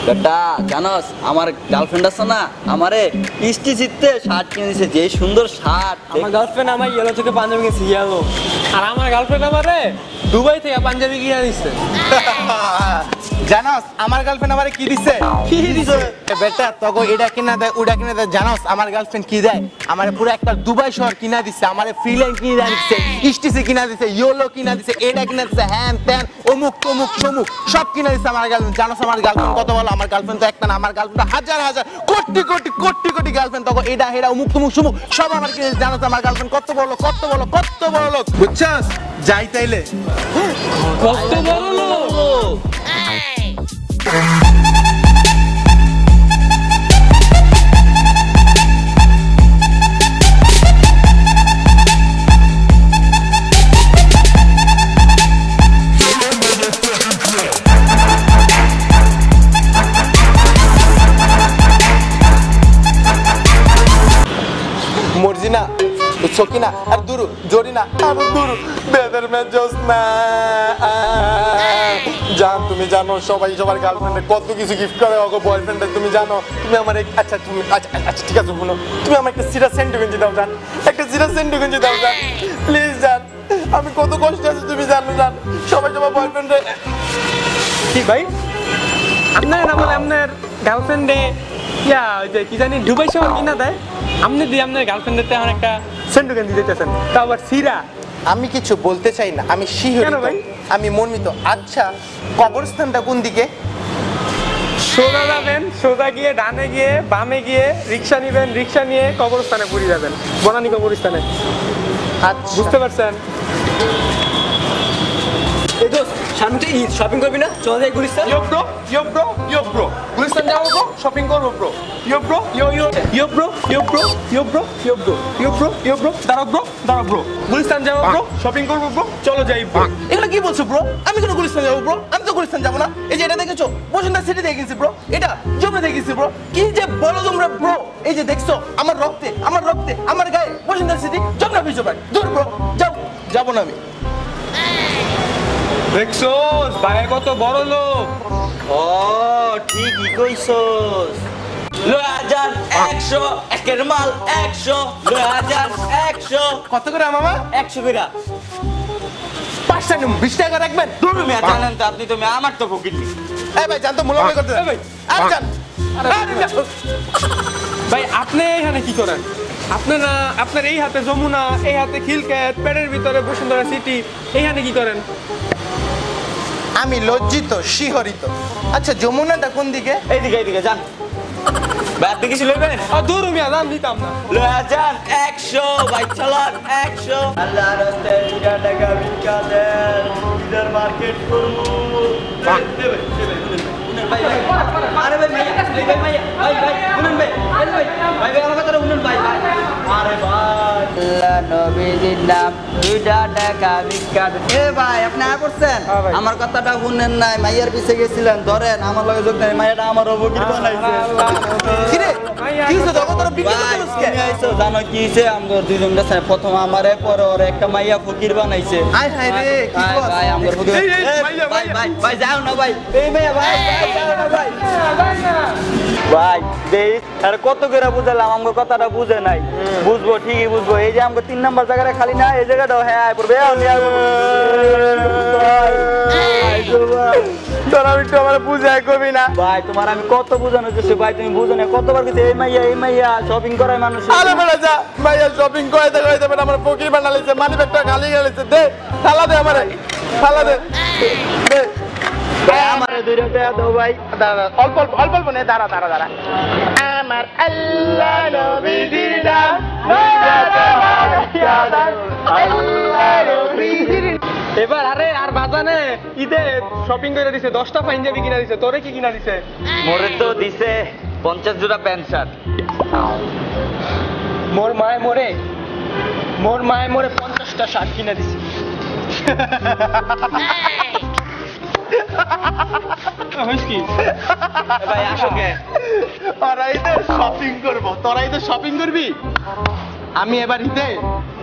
বেটা জানোস আমার গার্লফ্রেন্ড আছে না, আমারে ইস্টিচিতে শার্ট কিনে দিয়েছে, যে সুন্দর শার্ট। আমার গার্লফ্রেন্ড আমার ইয়েলো থেকে পাঞ্জাবি কিনেছে, ইয়েলো। আর আমার গার্লফ্রেন্ড আমারে দুবাই থেকে পাঞ্জাবি কিনে দিচ্ছে। জানোস আমার গার্লফ্রেন্ড আমারে কি দিছে? কি দিছে? বেটা তোকে এটা কিনা দেয় ওটা কিনা দেয়। জানোস আমার গার্লফ্রেন্ড কি দেয়? আমারে পুরো একটা দুবাই শহর কিনা দিছে, আমারে ফ্রিল্যান্ড কিনা দিছে, ইস্টিসি কিনা দিছে, ইয়েলো কিনা দিছে, এটা কিনা দিছে, হ্যান ত্যান অমুক তমুক সমুক সব কিনা দিছে আমার গার্লফ্রেন্ড। জানোস আমার গার্লফ্রেন্ড কত ভালো? আমার গার্লফ্রেন্ড তো একটা না, আমার গার্লফ্রেন্ড হাজার হাজার কোটি কোটি কোটি কোটি গার্লফ্রেন্ড। তখন এটা হেরা অমুক তমুক সমুক সব আমার কিনে দিছে। জানোস আমার গার্লফ্রেন্ড কত বড় লোক, কত বড় লোক, কত বড় লোক, বুঝছস? যাই তাইলে কত বড় লোক। মর্জিনা সকিনা আর দুরু জরিনা আর দুরু বেদের মে জোসনা জান তুমি জানো সবাই সবার গার্লফ্রেন্ডে কত কিছু গিফট করে ওগো বয়ফ্রেন্ডে তুমি জানো। তুমি আমার আচ্ছা তুমি আচ্ছা ঠিক আছে শুনো, তুমি আমার একটা সিরা সেন্ট গঞ্জি দাও জান, একটা সিরা সেন্ট গঞ্জি দাও জান প্লিজ জান। আমি কত কষ্ট আছে তুমি জানো জান, সবাই সবার বয়ফ্রেন্ডে। কি ভাই আপনার না বলে আপনার গার্লফ্রেন্ডে ইয়া যে কি জানি দুবাই শহর কিনা দেয়, আপনি দিয়ে আপনার গার্লফ্রেন্ডের তেমন একটা সেন্ডুকেন দিয়ে দিতেছেন, তা আবার সিরা। আমি কিছু বলতে চাই না, আমি শিহরিত, আমি মর্মিত। আচ্ছা কবরস্থানটা কোন দিকে? সোজা যাবেন, সোজা গিয়ে ডানে গিয়ে বামে গিয়ে রিক্সা নিবেন, রিক্সা নিয়ে কবরস্থানে পুরি যাবেন, বনানী কবরস্থানে। আচ্ছা বুঝতে পারছেন? এই দোস্ত সামনে তো ঈদ, শপিং করবি না? চল যাই গুলিস্তান। ইয়ো ব্রো গুলিস্তান যাবো ব্রো, শপিং করবো ব্রো। ইয়ো ব্রো দাঁড়াও ব্রো, গুলিস্তান যাবো ব্রো, শপিং করবো ব্রো, চলো যাই ব্রো। এগুলো কি বলছো ব্রো? আমি কোনো গুলিস্তান যাবো ব্রো? আমি তো গুলিস্তান যাবো না। এই যে এটা দেখেছো বসুন্ধরা সিটি দেখেছি ব্রো, এটা জমে দেখেছি ব্রো। কি যে বলো তোমরা ব্রো? এই যে দেখছো আমার রক্তে আমার গায়ে বসুন্ধরা সিটি জমনা ভিজো ভাই। দূর ব্রো, যাবো না আমি। দেখছোস ভাই কত বড় লোক। ও ঠিকই কইছস। 2100 একের মাল 100, 2100 কত করে মামা? 100 কইরা। 5 টাকা 20 টাকা রাখবেন? দূর মিয়া জানেন তো আপনি, তুমি আমার তো ফকির নি। এই ভাই জান তো মুলামুলি করতে এই ভাই, আর জান। ভাই আপনি এখানে কি করেন? আপনারা আপনার এই হাতে যমুনা, এই হাতে খিলকেত, পেটের ভিতরে বসুন্ধরা সিটি, এইখানে কি করেন? আমি লজ্জিত শিহরিত। আচ্ছা যমুনাটা কোন দিকে? এইদিকে যান। ভাই আপনি কিছু লইবেন? দূর মিয়া দাম দিতাম না। লয়া যান 100 ভাই, চালান 100। আল্লাহ রাস্তায় 2 টাকা ভিক্ষা দেন, ইদার মার্কেট করবো। দেবে ভাই আরে ভাই উনুন ভাই আমার কথা উনুন ভাই। আরে ভাই আল্লাহ নবীজির নাম 2 টাকা ভিক্ষা দেন। এ ভাই আপনি আয় করছেন, আমার কথাটা শুনেন নাই, মাইয়ার পিছে গেছিলেন, ধরেন আমার লগে যোগ নাই, মাইয়াটা আমার অবগির বানাইছে। কি রে কি হইছে? তখন তোরা বিক্রি করছিস কে? জানো কি হইছে? আমগো দুইজন গেছে, প্রথম আমারে পরে ওর একটা মাইয়া ফকির বানাইছে। আয় হায় রে কি কস? ভাই আমগো ফকির ভাই যাও না ভাই, এই মাইয়া ভাই যাও না ভাই ভাই দেই আর কত করে বুঝালাম, আমগো কথাটা বুঝে নাই। বুঝবো ঠিকই বুঝবো, এই যে আমগো 3 নাম্বার জায়গাটা খালি না, এই জায়গাটাও হ্যাঁ পড়বে। তোরা একটু আমার বুঝাই কবি না ভাই, তোমার আমি কত বুঝানো দিচ্ছি ভাই, তুমি বুঝো না, কতবার কিছু এই মাইয়া শপিং করায় মানুষ। আরে বেটা যা ভাইয়া শপিং কইতে বেটা আমার ফকির বানাইছে, মানি ব্যাগটা খালি গেছে। দে থালা দে আমারে, থালা দে দে ভাই আমারে 2 টাকা দাও ভাই। দাঁড়া অল্প নে, দাঁড়া আমার আল্লাহ নবীজির নাম এবার আরে আর বাজানে ঈদে শপিং করে দিছে, 10টা পাঞ্জাবি কিনা দিছে, তোরে কি কিনা দিছে? মোরে তো দিছে 50 জোড়া প্যান্ট শার্ট। মোর মায়ে মোরে 50টা শার্ট কিনা দিছে। কি ভাই আসো কে? তোরাই তো শপিং করবো, তোরাই তো শপিং করবি। আমি এবার ঈদে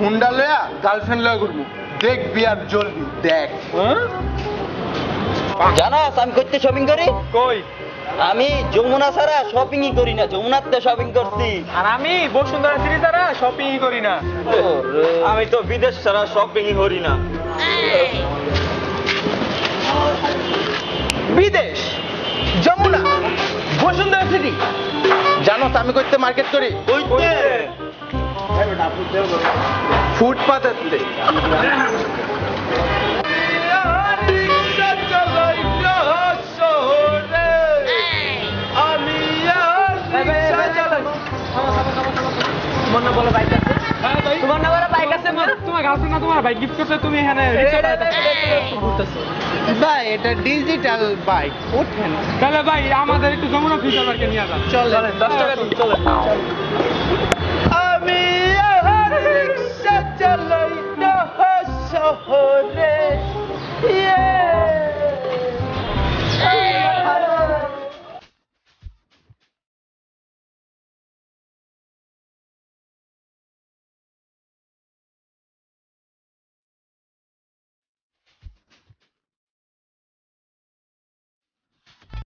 হুন্ডা লয়া গার্লফ্রেন্ড লয়া ঘুরবো, দেখবি আর জ্বলবি। দেখ জানো আমি করতে শপিং করি কই আমি যমুনা ছাড়া শপিংই করি না, যমুনাতে শপিং করছি। আর আমি বসুন্ধরা সিটি ছাড়া শপিংই করি না। আমি তো বিদেশ ছাড়া শপিংই করি না। বিদেশ, যমুনা, বসুন্ধরা সিটি, জানো তো আমি কইতে মার্কেট করি কইতে ফুটপাতেতে। তোমার না বলে বাইক আছে? তোমার না বলে বাইক আছে? তোমার গার্লফ্রেন্ড না তোমার বাইক গিফট করতে তুমি এখানে রিক্সা ঘুরতেছো। ভাই এটা ডিজিটাল বাইক, ওঠেন। তাহলে ভাই আমাদের একটু যমুনা ফিউচার পার্কে নিয়ে যান। চলেন, 10 টাকা দিন, চলেন। আমি রিক্সা চালাই না শহরে,